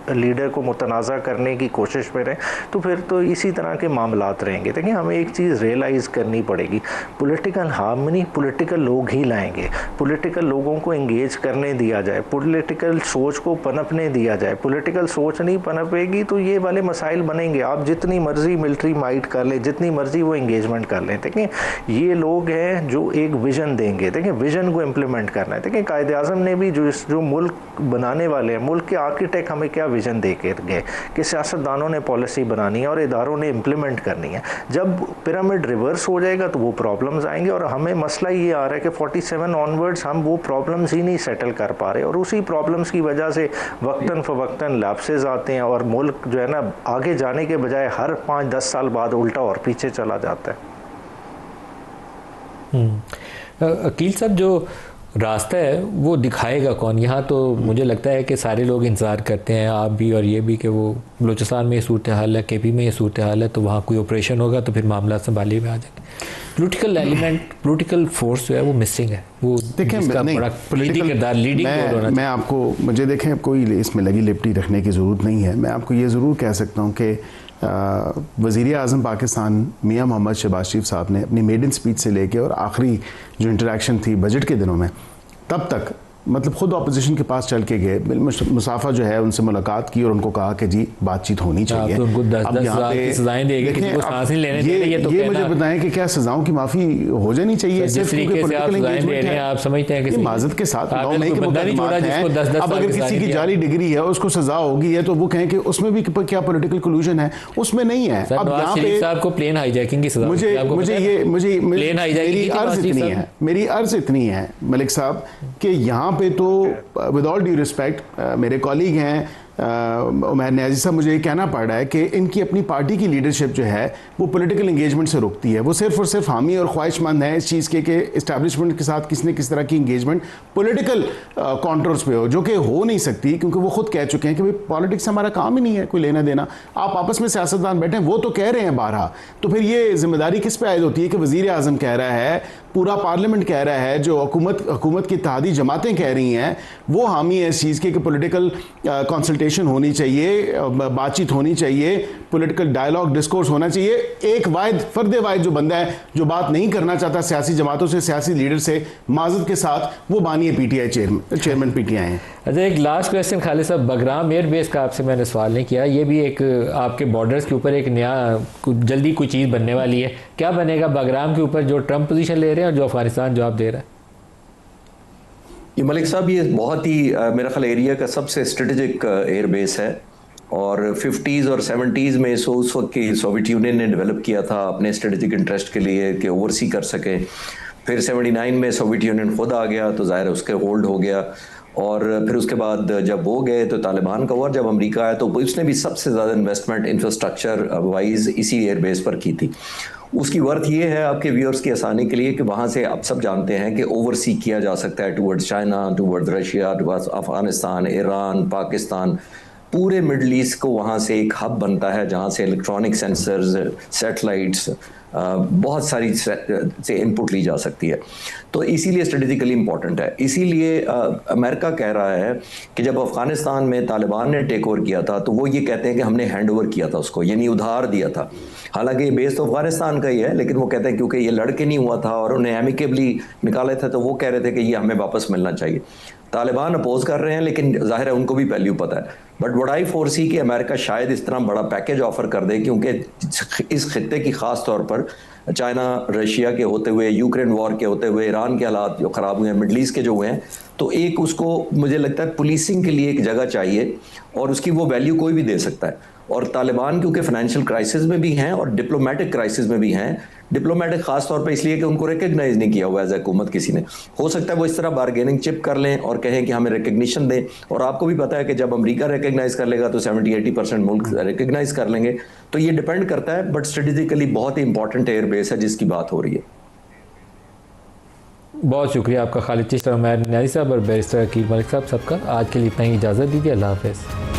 लीडर को मुतनाज़ा करने की कोशिश में रहें, तो फिर तो इसी तरह के मामलात रहेंगे। देखिए हमें एक चीज़ रियलाइज़ करनी पड़ेगी, पॉलिटिकल हार्मनी पॉलिटिकल लोग ही लाएंगे। पॉलिटिकल लोगों को इंगेज करने दिया जाए, पॉलिटिकल सोच को पनपने दिया जाए। पॉलिटिकल सोच नहीं पनपेगी तो ये वाले मसाइल बनेंगे। आप जितनी मर्जी मिलिट्री माइट कर लें, जितनी मर्जी वो इंगेजमेंट कर लें, देखिए ये लोग हैं जो एक विज़न देंगे। देखिए विज़न को इम्प्लीमेंट करना है। देखिए कायदे आज़म ने भी जो मुल्क बनाने वाले हैं, मुल्क के आर्किटेक्ट हमें क्या विजन दे के गए कि सियासतदानों ने पॉलिसी बनानी है और इदारों ने इम्प्लीमेंट करनी है। जब पिरामिड रिवर्स हो जाएगा तो वो प्रॉब्लम्स आएंगे, और हमें मसला ये आ रहा है कि 47 ऑनवर्ड्स हम वो प्रॉब्लम्स ही नहीं सेटल कर पा रहे, और उसी प्रॉब्लम्स की वजह से वक्तन फ़वक्तन लैप्सेस आते हैं और मुल्क जो है ना आगे जाने के बजाय हर 5-10 साल बाद उल्टा और पीछे चला जाता है। अकील साहब, जो रास्ता है वो दिखाएगा कौन? यहाँ तो मुझे लगता है कि सारे लोग इंतज़ार करते हैं, आप भी और ये भी, कि वो बलूचिस्तान में ये सूरत हाल है, KP में ये सूरत हाल है, तो वहाँ कोई ऑपरेशन होगा तो फिर मामला संभाली में आ जाएंगे। पॉलिटिकल एलिमेंट, पॉलिटिकल फोर्स जो है वो मिसिंग है। वो देखें, मैं आपको, मुझे देखें कोई इसमें लगी लिपटी रखने की ज़रूरत नहीं है। मैं आपको ये ज़रूर कह सकता हूँ कि वज़ीर आज़म पाकिस्तान मियाँ मोहम्मद शहबाज शरीफ साहब ने अपनी मेडन स्पीच से लेके और आखिरी जो इंटरेक्शन थी बजट के दिनों में, तब तक मतलब ख़ुद अपोजिशन के पास चल के गए, मुसाफा जो है उनसे मुलाकात की और उनको कहा कि जी बातचीत होनी चाहिए। तो अब यहाँ पे सजाएं देंगे, किसी को सांस नहीं लेने देंगे, ये मुझे बताएं कि क्या सजाओं की माफ़ी हो जानी चाहिए? जिस तरीके से आप सजाएं दे रहे हैं, आप समझते हैं कि माजत के साथ 9 मई के मुकदमात हैं, अब अगर किसी की जाली डिग्री है उसको सजा होगी है तो वो कहें कि उसमें भी क्या पॉलिटिकल कलूजन है? उसमें नहीं है। अब यहाँ पे साहब को प्लेन हाईजैकिंग की सजा, मुझे मेरी अर्ज इतनी है मलिक साहब कि यहाँ पे तो विद ऑल ड्यू रिस्पेक्ट मेरे कॉलीग हैं उमैर न्याज़ी साहब, मुझे ये कहना पड़ रहा है कि इनकी अपनी पार्टी की लीडरशिप जो है वो पॉलिटिकल एंगेजमेंट से रुकती है। वो सिर्फ और सिर्फ हामी और ख्वाहिशमंद है इस चीज़ के कि इस्टेब्लिशमेंट के साथ किसी न किस तरह की इंगेजमेंट पॉलिटिकल कॉन्ट्रोल्स पे हो, जो कि हो नहीं सकती, क्योंकि वो खुद कह चुके हैं कि भाई पॉलिटिक्स हमारा काम ही नहीं है, कोई लेना देना। आप आपस में सियासतदान बैठे हैं, वो तो कह रहे हैं बारहा, तो फिर ये जिम्मेदारी किस पे आयद होती है कि वज़ीर आज़म कह रहा है पूरा पार्लियामेंट कह रहा है, जो हुकूमत की इत्तेहादी जमातें कह रही हैं, वो हामी है इस चीज़ की कि पॉलिटिकल कंसल्टेशन होनी चाहिए, बातचीत होनी चाहिए, पॉलिटिकल डायलॉग डिस्कोर्स होना चाहिए। एक वाहिद फर्द वाहिद जो बंदा है जो बात नहीं करना चाहता सियासी जमातों से, सियासी लीडर से, माजरत के साथ, वो बानी है पीटीआई चेयरमैन पीटीआई हैं। अच्छा, एक लास्ट क्वेश्चन खालिद साहब, बगराम एयर बेस का आपसे मैंने सवाल नहीं किया, ये भी एक आपके बॉर्डर्स के ऊपर एक नया जल्दी कोई चीज़ बनने वाली है, क्या बनेगा बगराम के ऊपर जो ट्रंप पोजीशन ले रहे हैं और जो अफगानिस्तान जवाब दे रहा है? ये मलिक साहब, ये बहुत ही मेरा ख्याल एरिया का सबसे स्ट्रेटेजिक एयर बेस है और 50s और 70s में इसको उस वक्त की सोवियत यूनियन ने डेवलप किया था अपने स्ट्रेटेजिक इंटरेस्ट के लिए कि ओवरसी कर सके। फिर 79 में सोवियत यूनियन खुद आ गया तो ज़ाहिर उसके होल्ड हो गया, और फिर उसके बाद जब वो गए तो तालिबान का, और जब अमेरिका आया तो उसने भी सबसे ज़्यादा इन्वेस्टमेंट इंफ्रास्ट्रक्चर वाइज इसी एयरबेस पर की थी। उसकी वर्थ ये है आपके व्यूअर्स की आसानी के लिए कि वहाँ से आप सब जानते हैं कि ओवरसी किया जा सकता है towards China, towards Russia, towards Afghanistan, Iran, Pakistan, पूरे मिडल ईस्ट को वहाँ से एक हब बनता है जहाँ से इलेक्ट्रॉनिक सेंसर्स, सैटेलाइट्स, बहुत सारी से इनपुट ली जा सकती है। तो इसीलिए स्ट्रेटेजिकली इंपॉर्टेंट है। इसीलिए अमेरिका कह रहा है कि जब अफगानिस्तान में तालिबान ने टेक ओवर किया था तो वो ये कहते हैं कि हमने हैंड ओवर किया था उसको, यानी उधार दिया था। हालांकि ये बेस तो अफगानिस्तान का ही है, लेकिन वो कहते हैं क्योंकि ये लड़के नहीं हुआ था और उन्हें एमिकेबली निकाले थे तो वो कह रहे थे कि ये हमें वापस मिलना चाहिए। तालिबान अपोज कर रहे हैं, लेकिन जाहिर है उनको भी पहलू पता है। बट वट आई फोरसी कि अमेरिका शायद इस तरह बड़ा पैकेज ऑफर कर दे, क्योंकि इस खित्ते की ख़ास तौर पर चाइना रशिया के होते हुए, यूक्रेन वॉर के होते हुए, ईरान के हालात जो ख़राब हुए हैं, मिडल ईस्ट के जो हुए हैं, तो एक उसको मुझे लगता है पुलिसिंग के लिए एक जगह चाहिए और उसकी वो वैल्यू कोई भी दे सकता है। और तालिबान क्योंकि फाइनेंशियल क्राइसिस में भी हैं और डिप्लोमेटिक क्राइसिस में भी हैं, डिप्लोमेटिक खास तौर पे इसलिए कि उनको रिकग्नाइज नहीं किया हुआ एज हुकूमत किसी ने। हो सकता है वो इस तरह बारगेनिंग चिप कर लें और कहें कि हमें रिकग्निशन दें, और आपको भी पता है कि जब अमेरिका रिकग्नाइज कर लेगा तो 70-80% मुल्क रिकग्नाइज कर लेंगे। तो ये डिपेंड करता है, बट स्ट्रेटेजिकली बहुत ही इंपॉर्टेंट एयर बेस है जिसकी बात हो रही है। बहुत शुक्रिया आपका खालिद चिश्ती, उमैर नियाज़ी साहब और बैरिस्टर अकील मलिक साहब, सबका। आज के लिए इतना ही, इजाज़त दीजिए। अल्लाह हाफ़िज़।